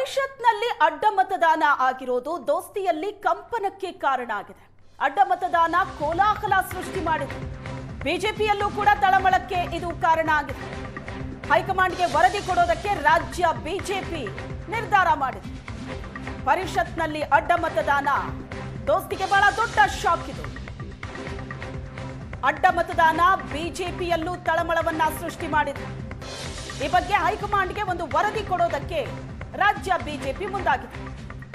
ಪರಿಷತ್ನಲ್ಲಿ ಅಡ್ಡ ಮತದಾನ ಆಗಿರೋದು ದೋಸ್ತಿಯಲ್ಲಿ ಕಂಪನಕ್ಕೆ ಕಾರಣ ಆಗಿದೆ. ಅಡ್ಡ ಮತದಾನ ಕೋಲಾಹಲ ಸೃಷ್ಟಿ ಮಾಡಿದೆ. ಬಿಜೆಪಿಯಲ್ಲೂ ಕೂಡ ತಳಮಳಕ್ಕೆ ಇದು ಕಾರಣ ಆಗಿದೆ. ಹೈಕಮಾಂಡ್ಗೆ ವರದಿ ಕೊಡೋದಕ್ಕೆ ರಾಜ್ಯ ಬಿಜೆಪಿ ನಿರ್ಧಾರ ಮಾಡಿದೆ. ಪರಿಷತ್ನಲ್ಲಿ ಅಡ್ಡ ಮತದಾನ ದೋಸ್ತಿಗೆ ಬಹಳ ದೊಡ್ಡ ಶಾಕ್ ಇದು. ಅಡ್ಡ ಮತದಾನ ಬಿಜೆಪಿಯಲ್ಲೂ ತಳಮಳವನ್ನ ಸೃಷ್ಟಿ ಮಾಡಿದೆ. ಈ ಬಗ್ಗೆ ಹೈಕಮಾಂಡ್ಗೆ ಒಂದು ವರದಿ ಕೊಡೋದಕ್ಕೆ ರಾಜ್ಯ ಬಿಜೆಪಿ ಮುಂದಾಗಿದೆ.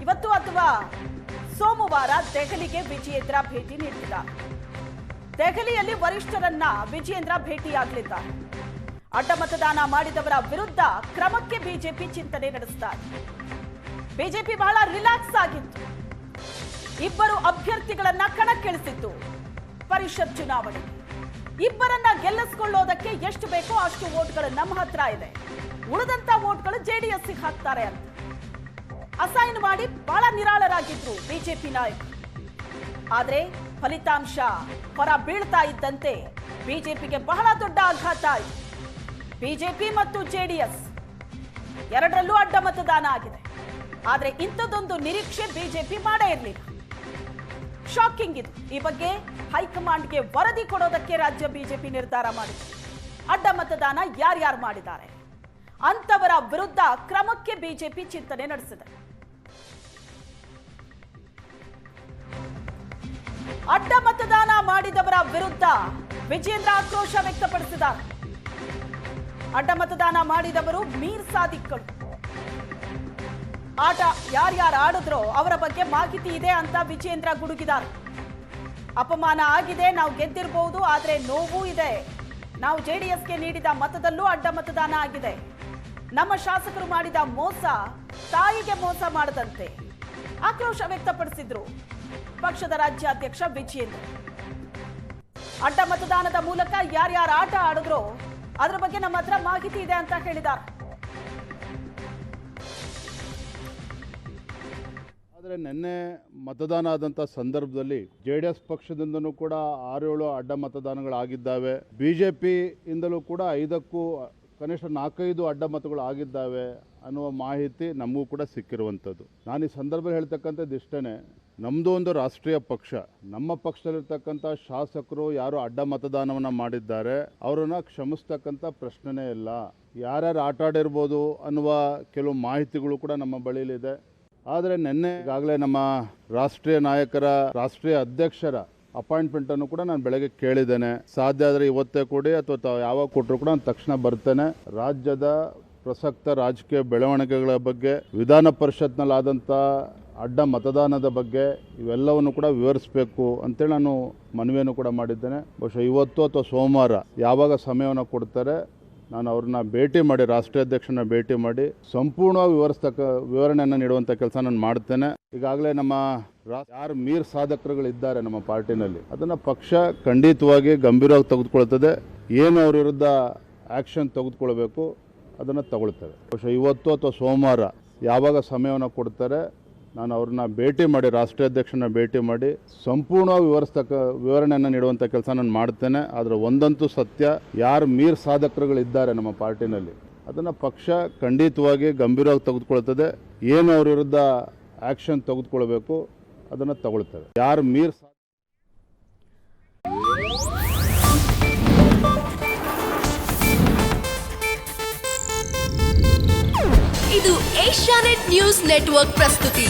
ಇವತ್ತು ಅಥವಾ ಸೋಮವಾರ ದೆಹಲಿಗೆ ವಿಜಯೇಂದ್ರ ಭೇಟಿ ನೀಡಿದ್ದಾರೆ. ದೆಹಲಿಯಲ್ಲಿ ವರಿಷ್ಠರನ್ನ ವಿಜಯೇಂದ್ರ ಭೇಟಿಯಾಗಲಿದ್ದಾರೆ. ಅಡ್ಡ ಮತದಾನ ಮಾಡಿದವರ ವಿರುದ್ಧ ಕ್ರಮಕ್ಕೆ ಬಿಜೆಪಿ ಚಿಂತನೆ ನಡೆಸಿದ್ದಾರೆ. ಬಿಜೆಪಿ ಬಹಳ ರಿಲ್ಯಾಕ್ಸ್ ಆಗಿತ್ತು. ಇಬ್ಬರು ಅಭ್ಯರ್ಥಿಗಳನ್ನ ಕಣಕ್ಕಿಳಿಸಿತ್ತು. ಪರಿಷತ್ ಚುನಾವಣೆ ಇಬ್ಬರನ್ನ ಗೆಲ್ಲಿಸಿಕೊಳ್ಳೋದಕ್ಕೆ ಎಷ್ಟು ಬೇಕೋ ಅಷ್ಟು ವೋಟ್ಗಳು ನಮ್ಮ ಹತ್ರ ಇದೆ, ಉಳಿದಂತ ವೋಟ್ಗಳು ಜೆಡಿಎಸ್ ಹಾಕ್ತಾರೆ ಅಂತ ಅಸೈನ್ ಮಾಡಿ ಬಹಳ ನಿರಾಳರಾಗಿದ್ರು ಬಿಜೆಪಿ ನಾಯಕರು. ಆದ್ರೆ ಫಲಿತಾಂಶ ಹೊರ ಬೀಳ್ತಾ ಇದ್ದಂತೆ ಬಿಜೆಪಿಗೆ ಬಹಳ ದೊಡ್ಡ ಆಘಾತ ಆಯಿತು. ಬಿಜೆಪಿ ಮತ್ತು ಜೆಡಿಎಸ್ ಎರಡರಲ್ಲೂ ಅಡ್ಡ ಮತದಾನ ಆಗಿದೆ. ಆದ್ರೆ ಇಂಥದ್ದೊಂದು ನಿರೀಕ್ಷೆ ಬಿಜೆಪಿ ಮಾಡೇ ಇರಲಿಲ್ಲ. ಶಾಕಿಂಗ್ ಇದು. ಈ ಬಗ್ಗೆ ಹೈಕಮಾಂಡ್ಗೆ ವರದಿ ಕೊಡೋದಕ್ಕೆ ರಾಜ್ಯ ಬಿಜೆಪಿ ನಿರ್ಧಾರ ಮಾಡಿದೆ. ಅಡ್ಡ ಮತದಾನ ಯಾರ್ಯಾರು ಮಾಡಿದ್ದಾರೆ ಅಂತವರ ವಿರುದ್ಧ ಕ್ರಮಕ್ಕೆ ಬಿಜೆಪಿ ಚಿಂತನೆ ನಡೆಸಿದೆ. ಅಡ್ಡ ಮತದಾನ ಮಾಡಿದವರ ವಿರುದ್ಧ ವಿಜಯೇಂದ್ರ ಆಕ್ರೋಶ ವ್ಯಕ್ತಪಡಿಸಿದ್ದಾರೆ. ಅಡ್ಡ ಮತದಾನ ಮಾಡಿದವರು ಮೀರ್ ಸಾದಿಕ್ಗಳು. ಆಟ ಯಾರ್ಯಾರು ಆಡಿದ್ರೋ ಅವರ ಬಗ್ಗೆ ಮಾಹಿತಿ ಇದೆ ಅಂತ ವಿಜಯೇಂದ್ರ ಗುಡುಗಿದ್ದಾರೆ. ಅಪಮಾನ ಆಗಿದೆ, ನಾವು ಗೆದ್ದಿರಬಹುದು, ಆದ್ರೆ ನೋವು ಇದೆ. ನಾವು ಜೆಡಿಎಸ್ಗೆ ನೀಡಿದ ಮತದಲ್ಲೂ ಅಡ್ಡ ಮತದಾನ ಆಗಿದೆ. ನಮ್ಮ ಶಾಸಕರು ಮಾಡಿದ ಮೋಸ ತಾಯಿಗೆ ಮೋಸ ಮಾಡದಂತೆ ಆಕ್ರೋಶ ವ್ಯಕ್ತಪಡಿಸಿದ್ರು ಪಕ್ಷದ ರಾಜ್ಯಾಧ್ಯಕ್ಷ ವಿಜಯೇಂದ್ರ. ಅಡ್ಡ ಮತದಾನದ ಮೂಲಕ ಯಾರ್ಯಾರು ಆಟ ಆಡಿದ್ರೋ ಅದರ ಬಗ್ಗೆ ನಮ್ಮ ಹತ್ರ ಮಾಹಿತಿ ಇದೆ ಅಂತ ಹೇಳಿದ್ದಾರೆ. ಆದರೆ ನಿನ್ನೆ ಮತದಾನ ಆದಂಥ ಸಂದರ್ಭದಲ್ಲಿ JDS ಪಕ್ಷದಿಂದನೂ ಕೂಡ 6-7 ಅಡ್ಡ ಮತದಾನಗಳಾಗಿದ್ದಾವೆ. BJP ಇಂದಲೂ ಕೂಡ 5ಕ್ಕೂ ಕನಿಷ್ಠ 4-5 ಅಡ್ಡ ಮತಗಳು ಆಗಿದ್ದಾವೆ ಅನ್ನುವ ಮಾಹಿತಿ ನಮಗೂ ಕೂಡ ಸಿಕ್ಕಿರುವಂಥದ್ದು. ನಾನು ಈ ಸಂದರ್ಭದಲ್ಲಿ ಹೇಳ್ತಕ್ಕಂಥದ್ದು ಇಷ್ಟೇ, ನಮ್ಮದು ಒಂದು ರಾಷ್ಟ್ರೀಯ ಪಕ್ಷ. ನಮ್ಮ ಪಕ್ಷದಲ್ಲಿರ್ತಕ್ಕಂಥ ಶಾಸಕರು ಯಾರು ಅಡ್ಡ ಮತದಾನವನ್ನು ಮಾಡಿದ್ದಾರೆ ಅವರನ್ನು ಕ್ಷಮಿಸ್ತಕ್ಕಂಥ ಪ್ರಶ್ನೆನೇ ಇಲ್ಲ. ಯಾರ್ಯಾರು ಆಟ ಆಡಿರ್ಬೋದು ಅನ್ನುವ ಕೆಲವು ಮಾಹಿತಿಗಳು ಕೂಡ ನಮ್ಮ ಬಳಿಲಿದೆ. ಆದರೆ ನಿನ್ನೆ ಈಗಾಗಲೇ ನಮ್ಮ ರಾಷ್ಟ್ರೀಯ ನಾಯಕರ ರಾಷ್ಟ್ರೀಯ ಅಧ್ಯಕ್ಷರ ಅಪಾಯಿಂಟ್ಮೆಂಟನ್ನು ಕೂಡ ನಾನು ಬೆಳಗ್ಗೆ ಕೇಳಿದ್ದೇನೆ. ಸಾಧ್ಯ ಆದರೆ ಇವತ್ತೇ ಕೊಡಿ ಅಥವಾ ಯಾವಾಗ ಕೊಟ್ಟರು ಕೂಡ ನಾನು ತಕ್ಷಣ ಬರ್ತೇನೆ. ರಾಜ್ಯದ ಪ್ರಸಕ್ತ ರಾಜಕೀಯ ಬೆಳವಣಿಗೆಗಳ ಬಗ್ಗೆ, ವಿಧಾನ ಪರಿಷತ್ನಲ್ಲಾದಂಥ ಅಡ್ಡ ಮತದಾನದ ಬಗ್ಗೆ ಇವೆಲ್ಲವನ್ನು ಕೂಡ ವಿವರಿಸಬೇಕು ಅಂತೇಳಿ ನಾನು ಮನವಿಯನ್ನು ಕೂಡ ಮಾಡಿದ್ದೇನೆ. ಬಹುಶಃ ಇವತ್ತು ಅಥವಾ ಸೋಮವಾರ ಯಾವಾಗ ಸಮಯವನ್ನು ಕೊಡ್ತಾರೆ ನಾನು ಅವ್ರನ್ನ ಭೇಟಿ ಮಾಡಿ, ರಾಷ್ಟ್ರೀಯ ಅಧ್ಯಕ್ಷನ ಭೇಟಿ ಮಾಡಿ ಸಂಪೂರ್ಣವಾಗಿ ವಿವರಣೆಯನ್ನು ನೀಡುವಂಥ ಕೆಲಸ ನಾನು ಮಾಡ್ತೇನೆ. ಈಗಾಗಲೇ ನಮ್ಮ ಯಾರು ಮೀರ್ ಸಾಧಕರುಗಳಿದ್ದಾರೆ ನಮ್ಮ ಪಾರ್ಟಿನಲ್ಲಿ ಅದನ್ನು ಪಕ್ಷ ಖಂಡಿತವಾಗಿ ಗಂಭೀರವಾಗಿ ತೆಗೆದುಕೊಳ್ತದೆ. ಏನು ಅವ್ರ ವಿರುದ್ಧ ಆ್ಯಕ್ಷನ್ ತೆಗೆದುಕೊಳ್ಬೇಕು ಅದನ್ನು ತಗೊಳ್ತೇವೆ. ಬಹುಶಃ ಇವತ್ತು ಅಥವಾ ಸೋಮವಾರ ಯಾವಾಗ ಸಮಯವನ್ನು ಕೊಡ್ತಾರೆ ನಾನು ಅವ್ರನ್ನ ಭೇಟಿ ಮಾಡಿ, ರಾಷ್ಟ್ರೀಯ ಅಧ್ಯಕ್ಷನ ಭೇಟಿ ಮಾಡಿ ಸಂಪೂರ್ಣವಾಗಿ ವಿವರಣೆಯನ್ನು ನೀಡುವಂಥ ಕೆಲಸ ನಾನು ಮಾಡ್ತೇನೆ. ಆದರೆ ಒಂದಂತೂ ಸತ್ಯ, ಯಾರು ಮೀರ್ ಸಾಧಕರುಗಳಿದ್ದಾರೆ ನಮ್ಮ ಪಾರ್ಟಿನಲ್ಲಿ ಅದನ್ನು ಪಕ್ಷ ಖಂಡಿತವಾಗಿ ಗಂಭೀರವಾಗಿ ತೆಗೆದುಕೊಳ್ತದೆ. ಏನು ಅವ್ರ ವಿರುದ್ಧ ಆ್ಯಕ್ಷನ್ ತೆಗೆದುಕೊಳ್ಬೇಕು ಅದನ್ನು ತಗೊಳ್ತೇವೆ. ಯಾರು ಮೀರ್ ಇದು ಏಷ್ಯಾನೆಟ್ ನ್ಯೂಸ್ ನೆಟ್ವರ್ಕ್ ಪ್ರಸ್ತುತಿ.